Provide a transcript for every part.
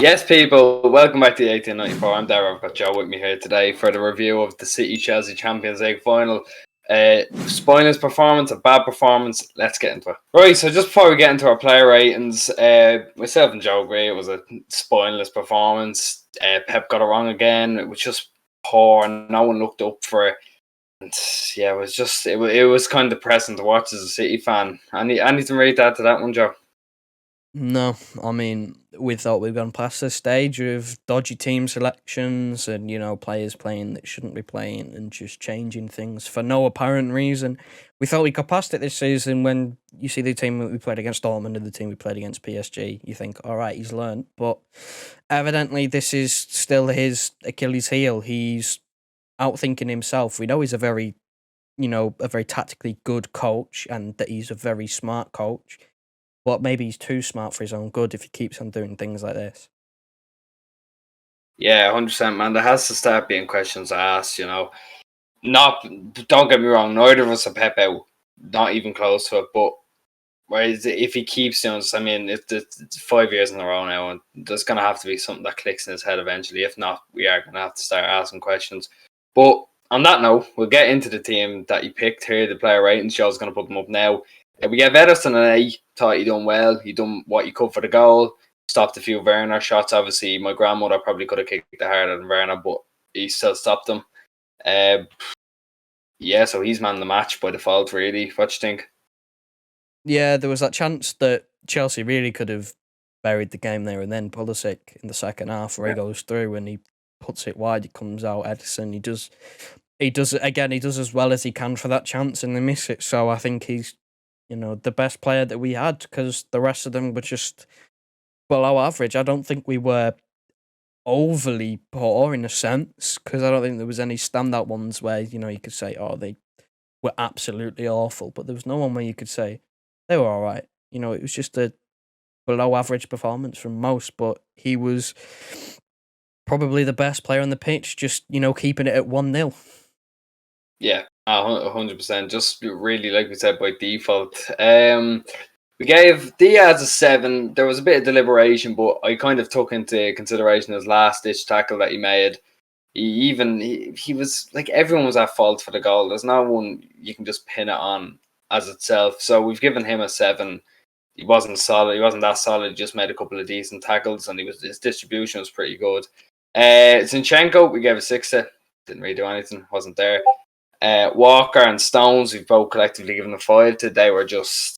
Yes, people, welcome back to the 1894. I'm Darragh. I've got Joe with me here today for the review of the City-Chelsea Champions League final. Spineless performance, a bad performance. Let's get into it. Right, so just before we get into our player ratings, myself and Joe agree it was a spineless performance. Pep got it wrong again. It was just poor, and no one looked up for it. And yeah, it was kind of depressing to watch as a City fan. Anything really to add to that one, Joe? No, I mean, we thought we'd gone past the stage of dodgy team selections and, players playing that shouldn't be playing and just changing things for no apparent reason. We thought we got past it this season when you see the team that we played against Dortmund and the team we played against PSG. You think, all right, he's learned. But evidently, this is still his Achilles heel. He's outthinking himself. We know he's a very tactically good coach and that he's a very smart coach. But maybe he's too smart for his own good if he keeps on doing things like this. Yeah, 100%, man. There has to start being questions asked, Don't get me wrong, neither of us are Pep out, not even close to it. But whereas if he keeps doing this, I mean, it's 5 years in a row now, and there's going to have to be something that clicks in his head eventually. If not, we are going to have to start asking questions. But on that note, we'll get into the team that you picked here, the player ratings. Joe's going to put them up now. We gave Ederson an A. Thought he done well. He done what he could for the goal. Stopped a few Werner shots. Obviously, my grandmother probably could have kicked it harder than Werner, but he still stopped them. Yeah, so he's man the match by default, really. What do you think? Yeah, there was that chance that Chelsea really could have buried the game there and then. Pulisic in the second half where he goes through and he puts it wide, he comes out. Ederson, he does as well as he can for that chance and they miss it. So I think he's, the best player that we had because the rest of them were just below average. I don't think we were overly poor in a sense because I don't think there was any standout ones where you could say, oh, they were absolutely awful, but there was no one where you could say they were all right. It was just a below average performance from most, but he was probably the best player on the pitch, just keeping it at 1-0. Yeah, 100%. Just really, like we said, by default. We gave Diaz a 7. There was a bit of deliberation, but I kind of took into consideration his last ditch tackle that he made. He was like, everyone was at fault for the goal. There's no one you can just pin it on as itself. So we've given him a 7. He wasn't solid. He wasn't that solid. He just made a couple of decent tackles, and his distribution was pretty good. Zinchenko, we gave a 6 to. Didn't really do anything. Wasn't there. Walker and Stones, we've both collectively given a 5 to. They were just.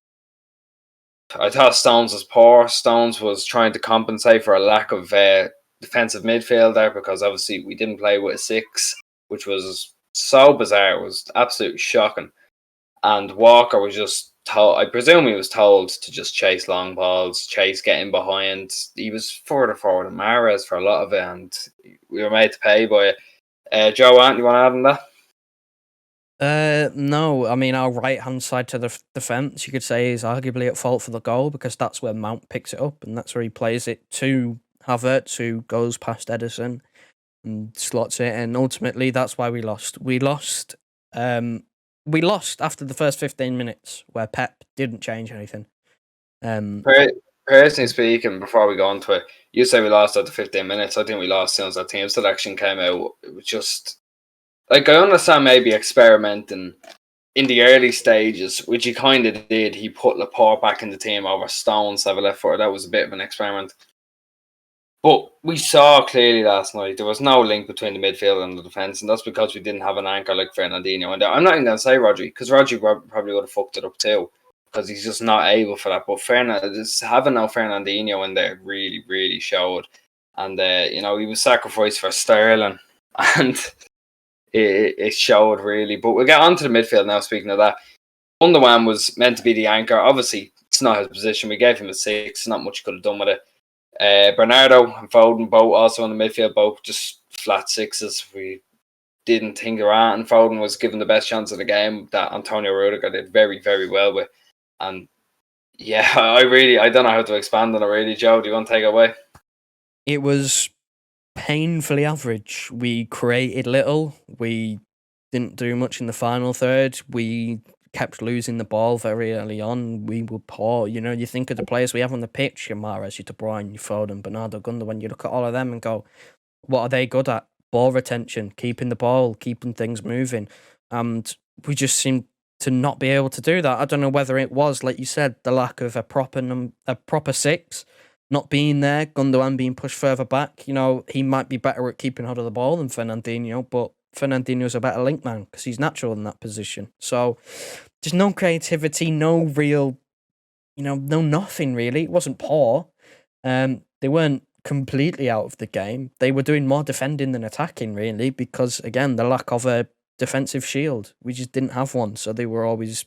I thought Stones was poor. Stones was trying to compensate for a lack of defensive midfield there because obviously we didn't play with a 6, which was so bizarre. It was absolutely shocking. And Walker was just told, I presume he was told to just chase long balls, chase getting behind. He was further forward than Mahrez for a lot of it, and we were made to pay by it. Joe, Ant, you want to add on that? No, I mean, our right-hand side to the defence, you could say, is arguably at fault for the goal because that's where Mount picks it up and that's where he plays it to Havertz, who goes past Ederson and slots it, and ultimately that's why we lost. We lost after the first 15 minutes where Pep didn't change anything. Personally speaking, before we go on to it, you say we lost after 15 minutes. I think we lost as soon as that team selection came out. It was just... Like, I understand maybe experimenting in the early stages, which he kind of did. He put Laporte back in the team over Stones to have a left footer. That was a bit of an experiment. But we saw clearly last night there was no link between the midfield and the defence, and that's because we didn't have an anchor like Fernandinho. And I'm not even going to say Rodri, because Rodri probably would have fucked it up too, because he's just not able for that. But having no Fernandinho in there really, really showed. And, he was sacrificed for Sterling. And... It showed really, but we'll get on to the midfield now. Speaking of that, Gundogan was meant to be the anchor. Obviously, it's not his position. We gave him a 6. Not much he could have done with it. Bernardo and Foden both also in the midfield, both just flat 6s. We didn't think around. And Foden was given the best chance of the game that Antonio Rudiger did very, very well with. And yeah, I don't know how to expand on it really. Joe, do you want to take it away? It was painfully average. We created little. We didn't do much in the final third. We kept losing the ball very early on. We were poor. You know, you think of the players we have on the pitch, your Mahrez, your De Bruyne, your Foden, Bernardo, Gundogan. You look at all of them and go, what are they good at? Ball retention, keeping the ball, keeping things moving. And we just seem to not be able to do that. I don't know whether it was, like you said, the lack of a proper six, not being there, Gundogan being pushed further back. You know, he might be better at keeping hold of the ball than Fernandinho, but Fernandinho's a better link man because he's natural in that position. So there's no creativity, no real, no nothing really. It wasn't poor. They weren't completely out of the game. They were doing more defending than attacking, really, because again, the lack of a defensive shield. We just didn't have one, so they were always,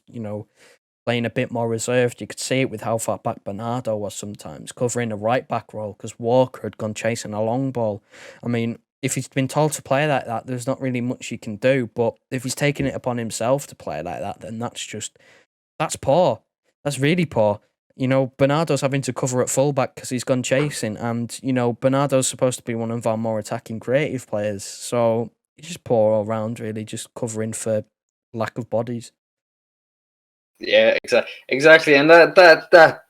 playing a bit more reserved. You could see it with how far back Bernardo was sometimes, covering a right back role because Walker had gone chasing a long ball. I mean, if he's been told to play like that, there's not really much you can do. But if he's taking it upon himself to play like that, then that's poor. That's really poor. Bernardo's having to cover at fullback because he's gone chasing, and Bernardo's supposed to be one of our more attacking, creative players. So he's just poor all round, really, just covering for lack of bodies. Yeah, exactly, and that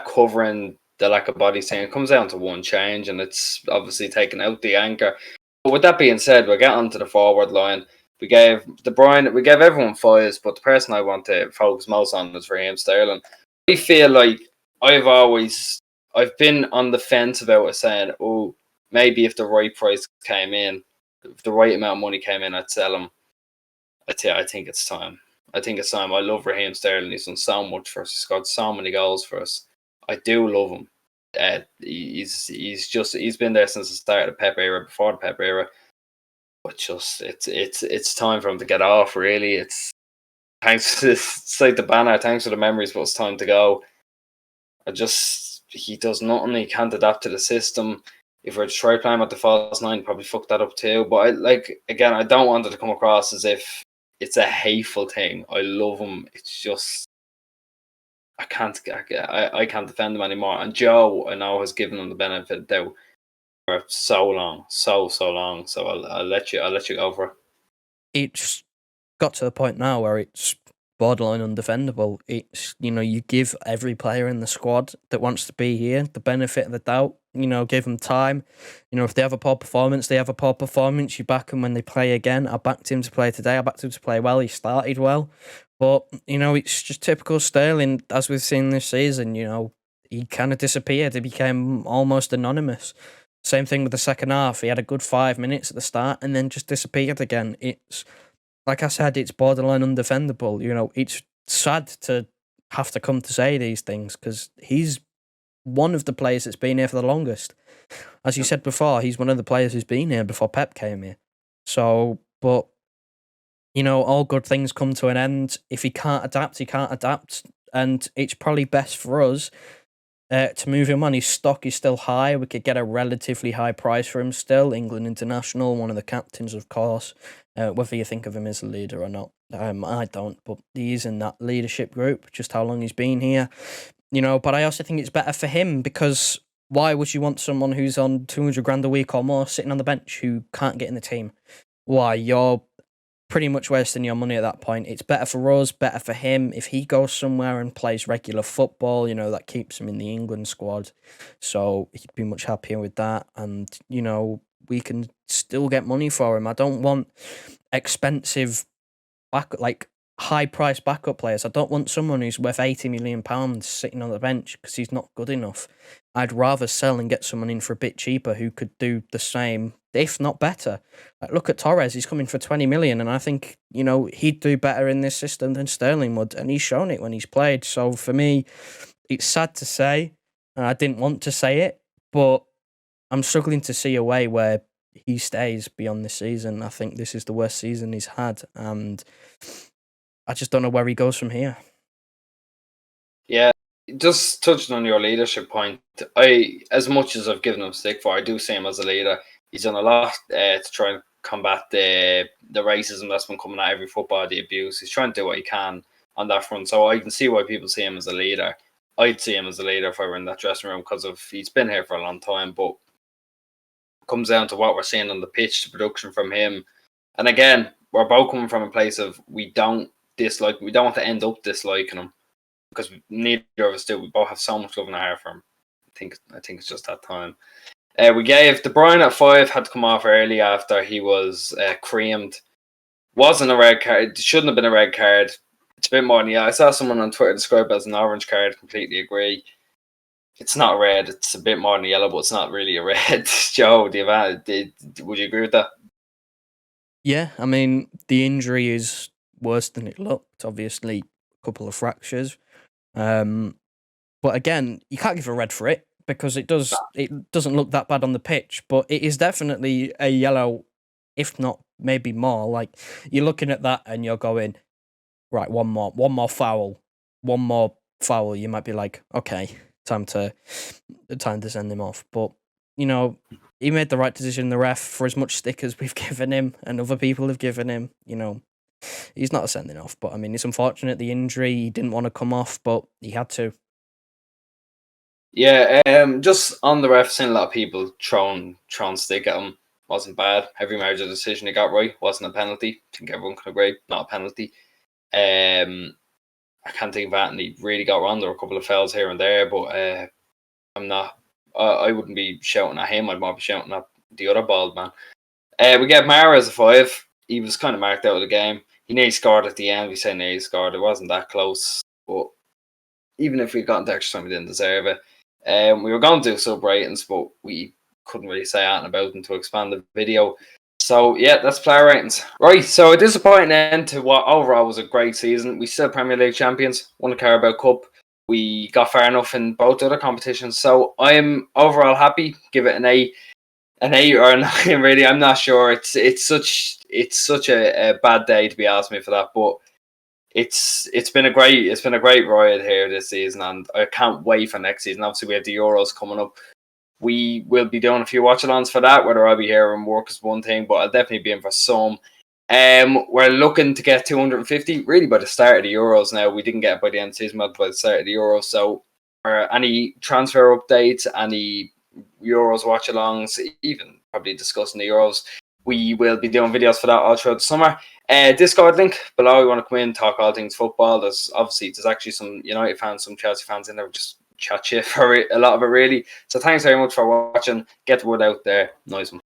covering the lack of body thing, it comes down to one change, and it's obviously taking out the anchor. But with that being said, we'll get onto the forward line. We gave De Bruyne, we gave everyone fives, but the person I want to focus most on is Raheem Sterling. I feel like I've been on the fence about it, saying, oh, maybe if the right price came in, if the right amount of money came in, I'd sell him. I think it's time. I think it's time. I love Raheem Sterling. He's done so much for us. He's got so many goals for us. I do love him. He's been there since the start of the Pep era, before the Pep era. But just it's time for him to get off. Really, it's like the banner. Thanks for the memories, but it's time to go. He does nothing. He can't adapt to the system. If we're to try playing at the false nine, probably fuck that up too. But I don't want it to come across as if it's a hateful thing. I love him. It's just I can't defend him anymore. And Joe, I know, has given him the benefit of the doubt for so long. So long. So I'll let you go for it. It's got to the point now where it's borderline undefendable. It's, you give every player in the squad that wants to be here the benefit of the doubt. Give them time. If they have a poor performance, they have a poor performance. You back them when they play again. I backed him to play today. I backed him to play well. He started well. But, it's just typical Sterling, as we've seen this season. He kind of disappeared. He became almost anonymous. Same thing with the second half. He had a good 5 minutes at the start and then just disappeared again. It's, like I said, it's borderline undefendable. It's sad to have to come to say these things because he's one of the players that's been here for the longest. As you said before, he's one of the players who's been here before Pep came here. So, but, all good things come to an end. If he can't adapt, he can't adapt. And it's probably best for us to move him on. His stock is still high. We could get a relatively high price for him still. England international, one of the captains, of course. Whether you think of him as a leader or not, I don't. But he's in that leadership group. Just how long he's been here, But I also think it's better for him because why would you want someone who's on 200 grand a week or more sitting on the bench who can't get in the team? Why, you're pretty much wasting your money at that point. It's better for us, better for him. If he goes somewhere and plays regular football, that keeps him in the England squad. So he'd be much happier with that. And, we can still get money for him. I don't want expensive, high-priced backup players. I don't want someone who's worth £80 million sitting on the bench because he's not good enough. I'd rather sell and get someone in for a bit cheaper who could do the same, if not better. Look at Torres. He's coming for 20 million, and I think, he'd do better in this system than Sterling would, and he's shown it when he's played. So for me, it's sad to say, and I didn't want to say it, but I'm struggling to see a way where he stays beyond this season. I think this is the worst season he's had, and I just don't know where he goes from here. Yeah, just touching on your leadership point, as much as I've given him stick for, I do see him as a leader. He's done a lot to try and combat the racism that's been coming at every football, the abuse. He's trying to do what he can on that front. So I can see why people see him as a leader. I'd see him as a leader if I were in that dressing room because he's been here for a long time. But it comes down to what we're seeing on the pitch, the production from him. And again, we're both coming from a place of we don't dislike. We don't want to end up disliking him because neither of us do. We both have so much love in our heart for him. I think it's just that time. We gave De Bruyne at 5, had to come off early after he was creamed. Wasn't a red card. It shouldn't have been a red card. It's a bit more than I saw someone on Twitter describe it as an orange card. Completely agree. It's not a red. It's a bit more than a yellow, but it's not really a red. Joe, would you agree with that? Yeah, I mean, the injury is worse than it looked. Obviously, a couple of fractures. But again, you can't give a red for it because it doesn't look that bad on the pitch. But it is definitely a yellow, if not maybe more. Like, you're looking at that and you're going, right, one more foul, you might be like, okay, time to send him off. But he made the right decision. The ref, for as much stick as we've given him and other people have given him, he's not a sending off. But I mean, it's unfortunate, the injury. He didn't want to come off, but he had to. Yeah, just on the ref, seeing a lot of people throwing stick at him. Wasn't bad. Every major decision he got right. Wasn't a penalty. I think everyone can agree, not a penalty. I can't think of that, and he really got wrong. There were a couple of fouls here and there, but I'm not. I wouldn't be shouting at him. I'd more be shouting at the other bald man. We gave Mahrez a 5. He was kind of marked out of the game. He nearly scored at the end. We say nearly scored. It wasn't that close, but even if we got into extra time, we didn't deserve it. We were going to do sub-ratings, but we couldn't really say anything about them to expand the video. So, yeah, that's player ratings. Right, so a disappointing end to what overall was a great season. We still Premier League champions, won the Carabao Cup. We got far enough in both other competitions. So I am overall happy. Give it an 8 or a 9, really. I'm not sure. It's such a bad day to be asking me for that, but it's been a great ride here this season, and I can't wait for next season. Obviously, we have the Euros coming up. We will be doing a few watch-alongs for that. Whether I'll be here and work is one thing, but I'll definitely be in for some. We're looking to get 250 really by the start of the Euros. Now we didn't get it by the end of the season, but by the start of the Euros. So, any transfer updates, any Euros watch-alongs, even probably discussing the Euros, we will be doing videos for that all throughout the summer. Discord link below. You want to come in, talk all things football. There's actually some United fans, some Chelsea fans in there. Just chat shit for a lot of it, really. So thanks very much for watching. Get the word out there. Nice one.